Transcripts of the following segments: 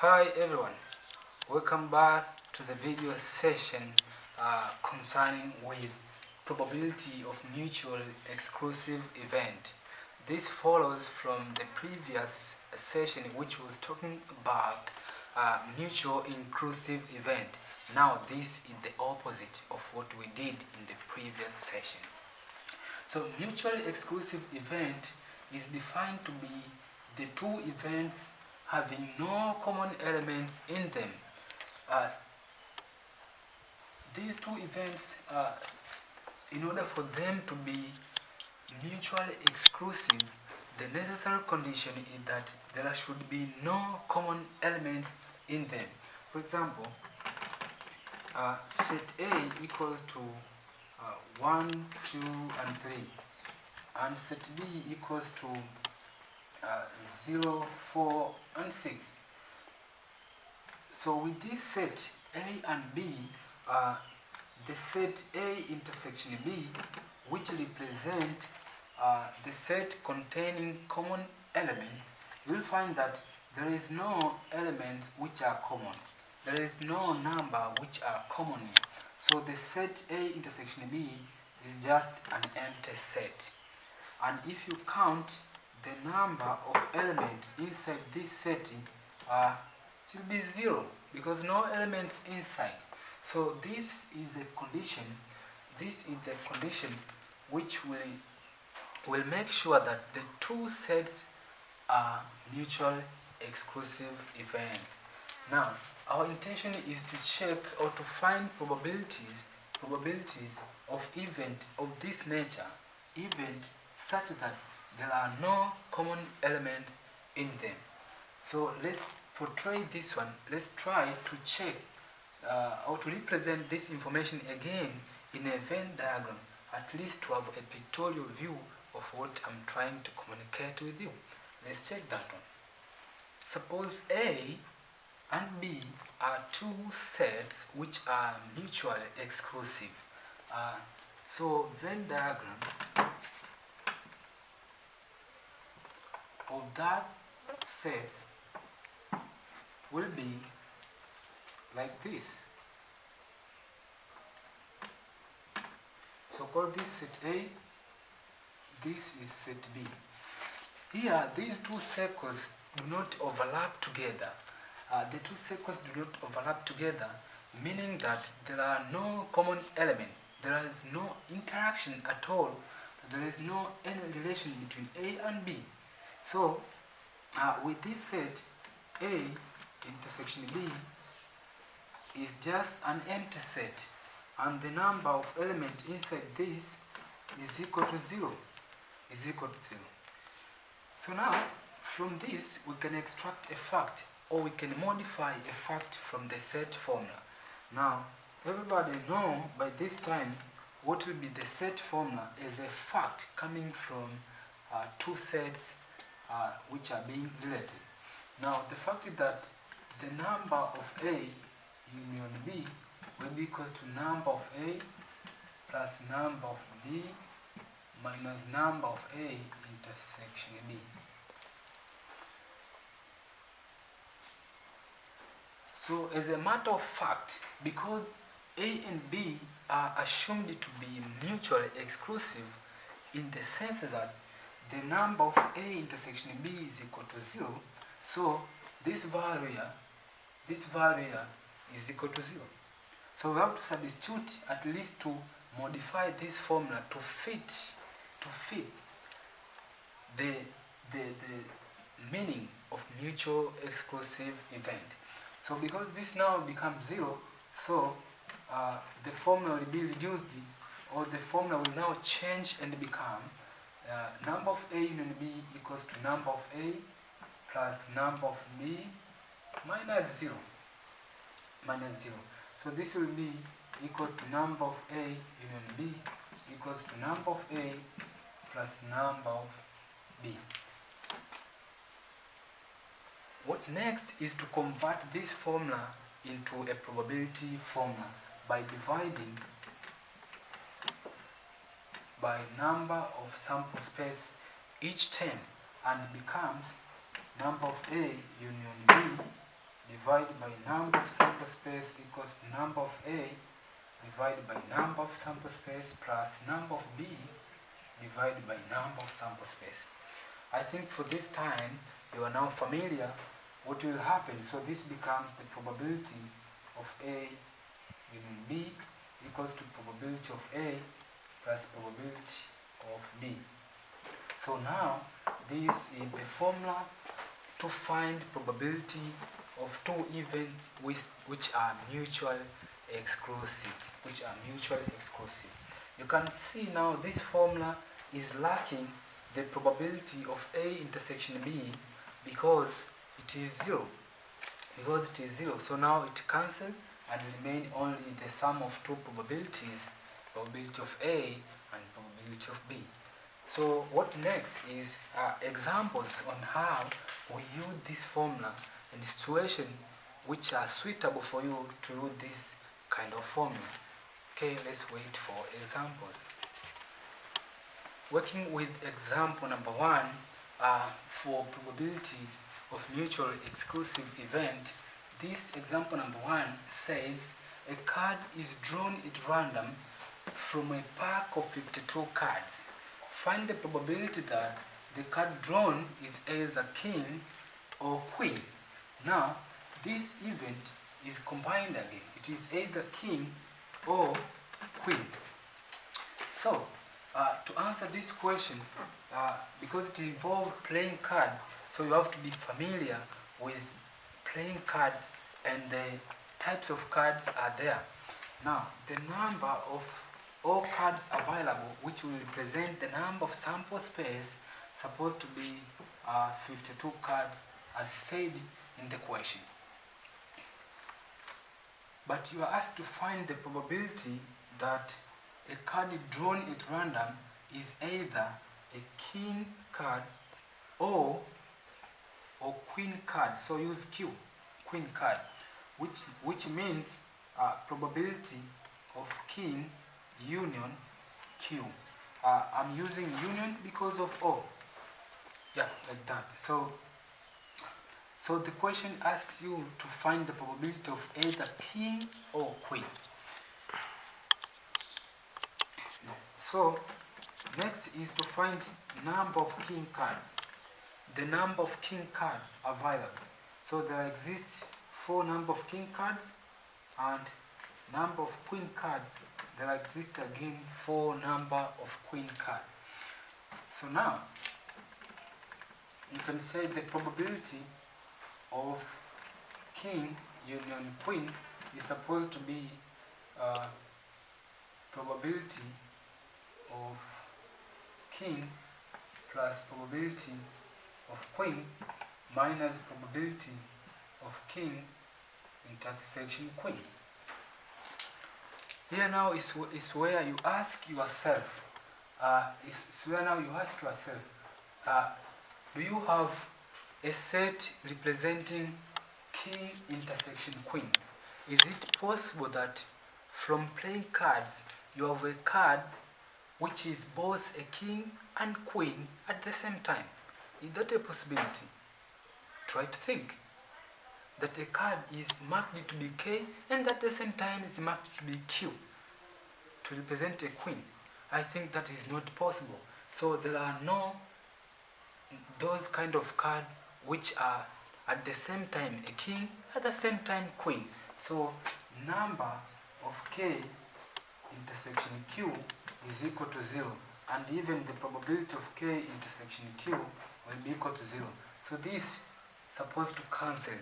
Hi everyone, welcome back to the video session concerning with probability of mutual exclusive event. This follows from the previous session which was talking about mutual inclusive event. Now this is the opposite of what we did in the previous session. So mutually exclusive event is defined to be the two events having no common elements in them. These two events, in order for them to be mutually exclusive, the necessary condition is that there should be no common elements in them. For example, set A equals to 1, 2, and 3, and set B equals to 0, 4, and 6. So with this set A and B, the set A intersection B, which represent the set containing common elements, you will find that there is no elements which are common. There is no number which are common here. So the set A intersection B is just an empty set. And if you count the number of elements inside this setting, it will be 0 because no elements inside. So this is a condition. This is the condition which will make sure that the two sets are mutually exclusive events. Now, our intention is to check or to find probabilities of event of this nature, event such that there are no common elements in them. So let's portray this one. Let's try to check or to represent this information again in a Venn diagram, at least to have a pictorial view of what I'm trying to communicate with you. Let's check that one. Suppose A and B are two sets which are mutually exclusive. So Venn diagram of that sets will be like this. So call this set A, this is set B. Here these two circles do not overlap together. The two circles do not overlap together, meaning that there are no common element. There is no interaction at all. There is no any relation between A and B. So with this set, A intersection B is just an empty set, and the number of elements inside this is equal to 0. So now, from this, we can extract a fact, or we can modify a fact from the set formula. Now, everybody know by this time what will be the set formula as a fact coming from two sets which are being related. Now, the fact is that the number of A union B will be equal to number of A plus number of B minus number of A intersection B. So as a matter of fact, because A and B are assumed to be mutually exclusive in the sense that the number of A intersection B is equal to 0, so this value here is equal to 0. So we have to substitute, at least to modify this formula to fit the meaning of mutual exclusive event. So because this now becomes 0, so the formula will be reduced, or the formula will now change and become number of A union B equals to number of A plus number of B minus 0. So this will be equals to number of A union B equals to number of A plus number of B. What next is to convert this formula into a probability formula by dividing by number of sample space each term, and becomes number of A union B divided by number of sample space equals number of A divided by number of sample space plus number of B divided by number of sample space. I think for this time you are now familiar what will happen. So this becomes the probability of A given B equals to probability of A plus probability of B. So now this is the formula to find probability of two events which are mutually exclusive. You can see now this formula is lacking the probability of A intersection B because it is 0. So now it cancels and remain only the sum of two probabilities, probability of A and probability of B. So what next is examples on how we use this formula in situations which are suitable for you to use this kind of formula. Okay, let's wait for examples. Working with example number 1 for probabilities of mutually exclusive event. This example number 1 says a card is drawn at random from a pack of 52 cards. Find the probability that the card drawn is either king or queen. Now, this event is combined again. It is either king or queen. So, to answer this question, because it involves playing cards, so you have to be familiar with playing cards and the types of cards are there. Now, the number of all cards available, which will represent the number of sample space, supposed to be 52 cards as said in the question. But you are asked to find the probability that a card drawn at random is either a king card or queen card. So use Q, queen card, which means probability of king union Q. I'm using union because of O. Yeah, like that. So the question asks you to find the probability of either king or queen. So next is to find number of king cards. The number of king cards available. So there exists 4 number of king cards and number of queen card. There exists again 4 number of queen card. So now you can say the probability of king union queen is supposed to be probability of king plus probability of queen minus probability of king intersection queen. Here now is where you ask yourself, do you have a set representing king intersection queen? Is it possible that from playing cards you have a card which is both a king and queen at the same time? Is that a possibility? Try to think that a card is marked to be K and at the same time is marked to be Q to represent a queen. I think that is not possible. So there are no those kind of cards which are at the same time a king, at the same time queen. So number of K intersection Q is equal to 0, and even the probability of K intersection Q will be equal to 0. So this is supposed to cancel.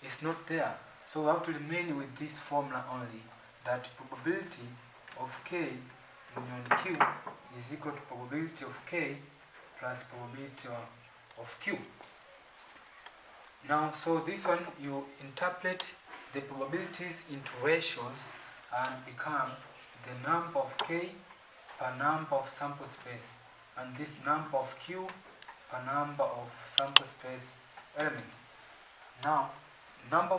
It's not there. So we have to remain with this formula only, that probability of K union Q is equal to probability of K plus probability of Q. Now, so this one you interpret the probabilities into ratios and become the number of K per number of sample space, and this number of Q per number of sample space elements. Now, number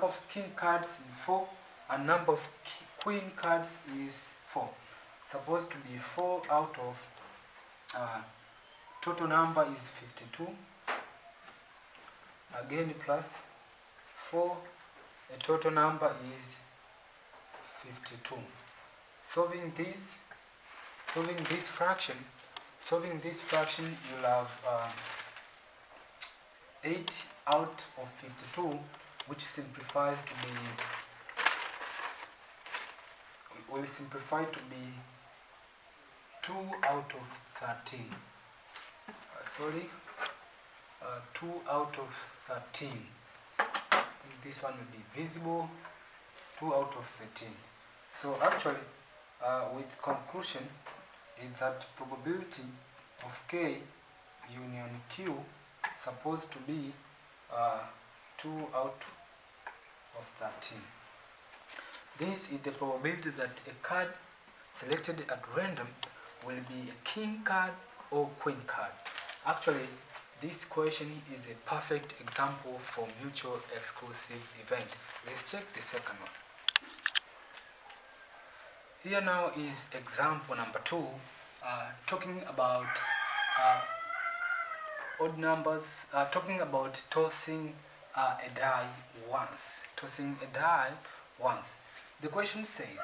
of king cards is 4 and number of queen cards is 4. Supposed to be 4 out of total number is 52. Again plus 4, the total number is 52. Solving this fraction, you'll have 8 out of 52, which simplifies to be, will simplify to be 2 out of 13. 2 out of 13. I think this one will be visible. 2 out of 13. So actually, with conclusion, is that probability of K union Q supposed to be 2 out of 13. This is the probability that a card selected at random will be a king card or queen card. Actually, this question is a perfect example for mutual exclusive event. Let's check the second one. Here now is example number 2, talking about odd numbers, talking about tossing a die once. The question says,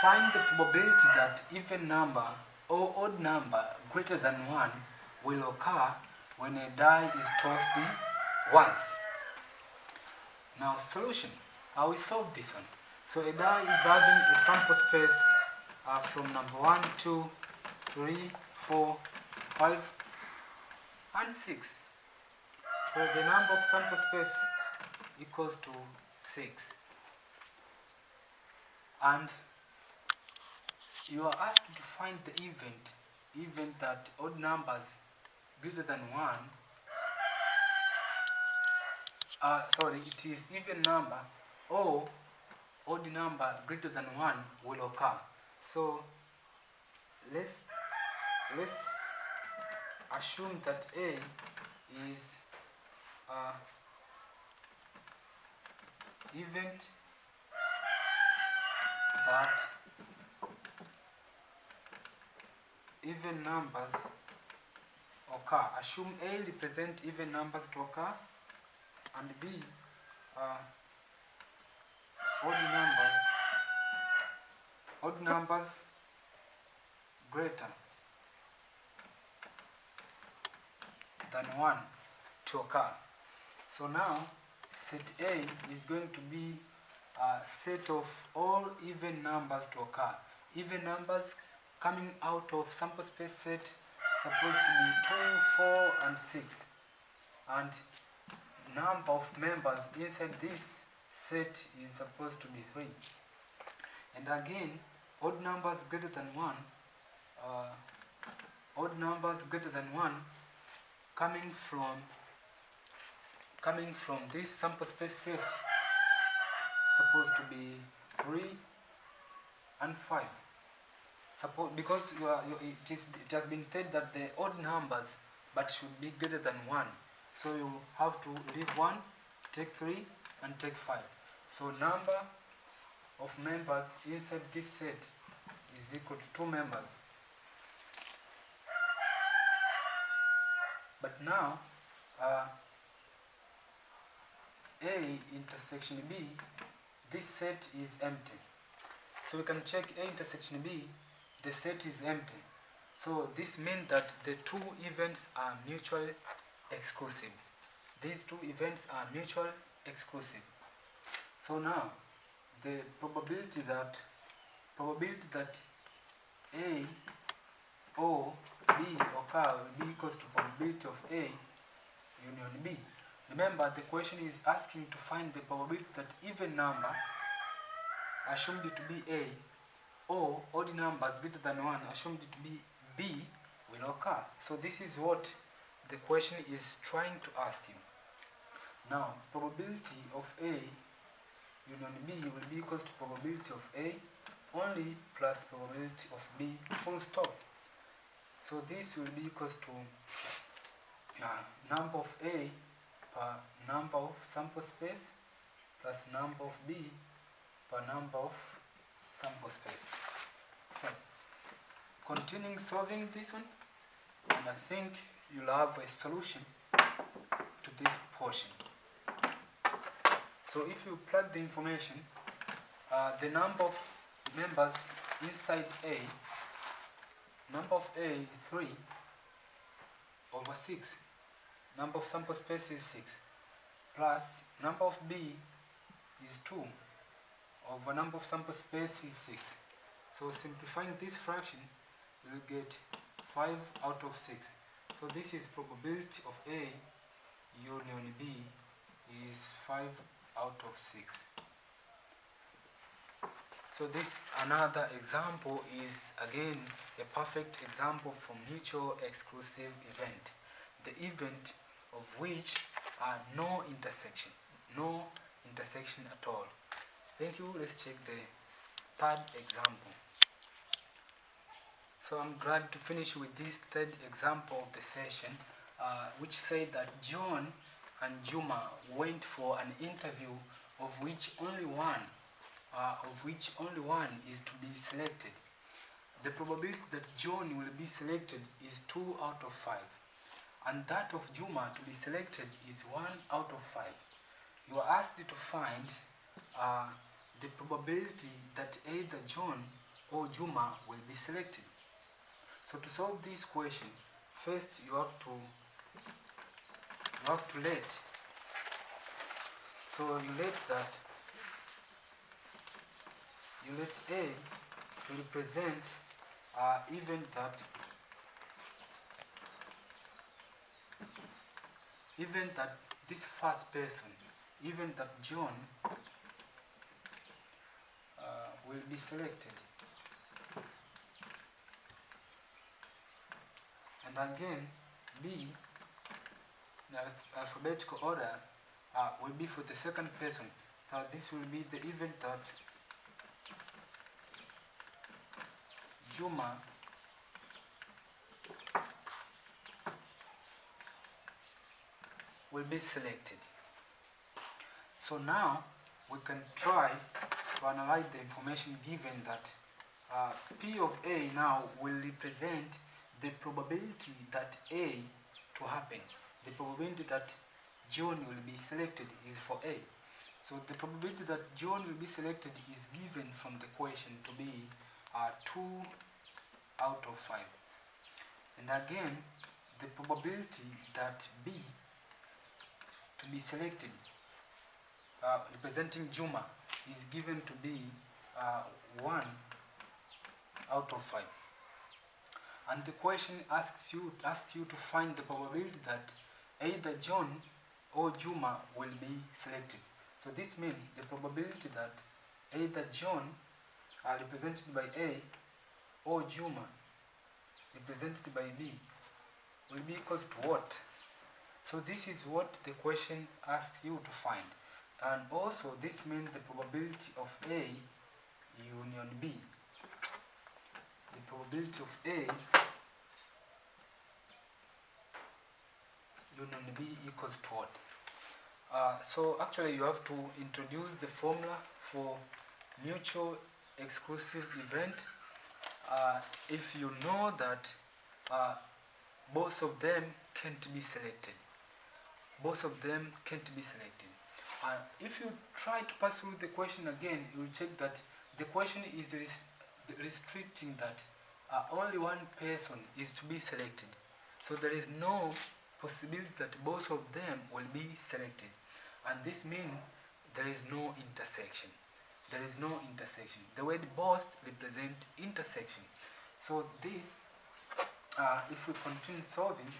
find the probability that even number or odd number greater than 1 will occur when a die is tossed once. Now solution, how we solve this one? So a die is having a sample space from number 1, 2, 3, 4, 5 and 6. So the number of sample space equals to 6. And you are asked to find the event that odd numbers greater than 1, it is even number or odd number greater than 1 will occur. So let's assume that A is event that even numbers occur. Assume A represent even numbers to occur and B odd numbers greater than 1 to occur. So now set A is going to be a set of all even numbers to occur. Even numbers coming out of sample space set supposed to be 2, 4 and 6, and number of members inside this set is supposed to be 3. And again, odd numbers greater than 1 coming from this sample space set supposed to be 3 and 5. Suppose, because it has been said that the odd numbers but should be greater than 1. So you have to leave 1, take 3 and take 5. So number of members inside this set is equal to 2 members. But now A intersection B, this set is empty. So we can check A intersection B, the set is empty. So this means that the two events are mutually exclusive. These two events are mutually exclusive. So now the probability that A or B occur will be equals to probability of A union B. Remember, the question is asking to find the probability that even number assumed to be A or odd numbers greater than 1 assumed to be B will occur. So this is what the question is trying to ask you. Now, probability of A union B will be equal to probability of A only plus probability of B full stop. So this will be equal to number of A per number of sample space plus number of B per number of sample space. So, continuing solving this one, and I think you'll have a solution to this portion. So if you plug the information, the number of members inside A, number of A is 3 over 6, number of sample space is 6, plus number of B is 2 over number of sample space is 6. So simplifying this fraction, you will get 5 out of 6. So this is probability of A union B is 5 out of 6. So this another example is again a perfect example for mutual exclusive event. The event of which are no intersection at all. Thank you. Let's check the third example. So I'm glad to finish with this third example of the session, which said that John and Juma went for an interview of which only one is to be selected. The probability that John will be selected is 2 out of 5, and that of Juma to be selected is 1 out of 5. You are asked to find the probability that either John or Juma will be selected. So to solve this question, first you have to let. So you let A to represent event that this first person, event that John will be selected. And again, B, in alphabetical order, will be for the second person. So this will be the event that Juma will be selected. So now we can try to analyze the information given that P of A now will represent the probability that A to happen. The probability that John will be selected is for A. So the probability that John will be selected is given from the question to be 2 out of 5. And again, the probability that B to be selected, representing Juma, is given to be 1 out of 5. And the question asks you to find the probability that either John or Juma will be selected. So this means the probability that either John, represented by A, or Juma, represented by B, will be equal to what? So this is what the question asks you to find. And also this means the probability of A union B. The probability of A union B equals to what? So actually you have to introduce the formula for mutual exclusive event. If you know that both of them can't be selected. If you try to pass through the question again, you will check that the question is restricting that only one person is to be selected. So there is no possibility that both of them will be selected. And this means there is no intersection. The word both represent intersection. So this, if we continue solving,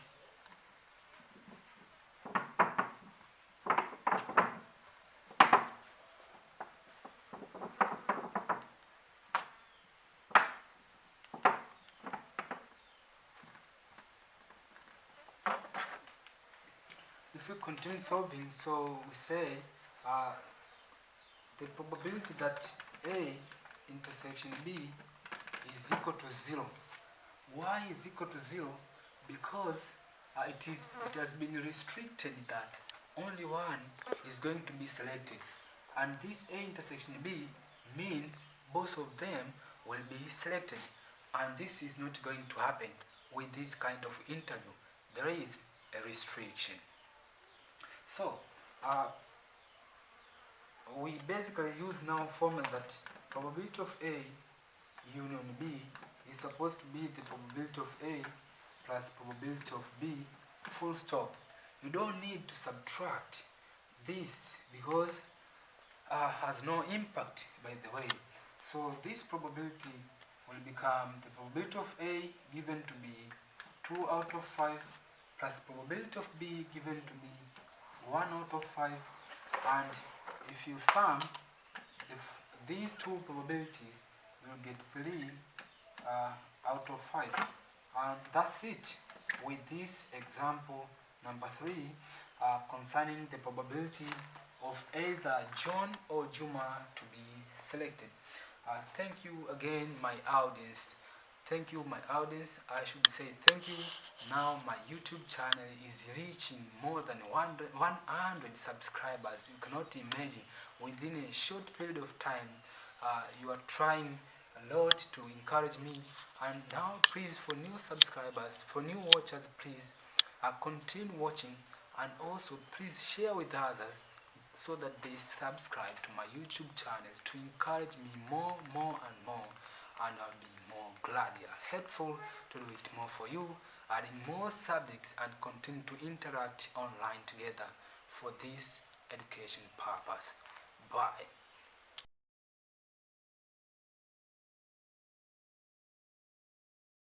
so we say the probability that A intersection B is equal to 0. Why is equal to 0? Because it has been restricted that only one is going to be selected, and this A intersection B means both of them will be selected, and this is not going to happen with this kind of interview. There is a restriction. So we basically use now formula that probability of A union B is supposed to be the probability of A plus probability of B, full stop. You don't need to subtract this because has no impact, by the way. So this probability will become the probability of A given to be 2 out of 5 plus probability of B given to be 1 out of 5, and if you sum these two probabilities, you will get 3 out of 5. And that's it with this example number 3 concerning the probability of either John or Juma to be selected. Thank you again, my audience. Thank you, my audience. I should say thank you. Now my YouTube channel is reaching more than 100 subscribers. You cannot imagine. Within a short period of time, you are trying a lot to encourage me. And now, please, for new subscribers, for new watchers, please continue watching, and also please share with others so that they subscribe to my YouTube channel to encourage me more and more, and I'll be more gladly helpful to do it more for you, adding more subjects and continue to interact online together for this education purpose. Bye.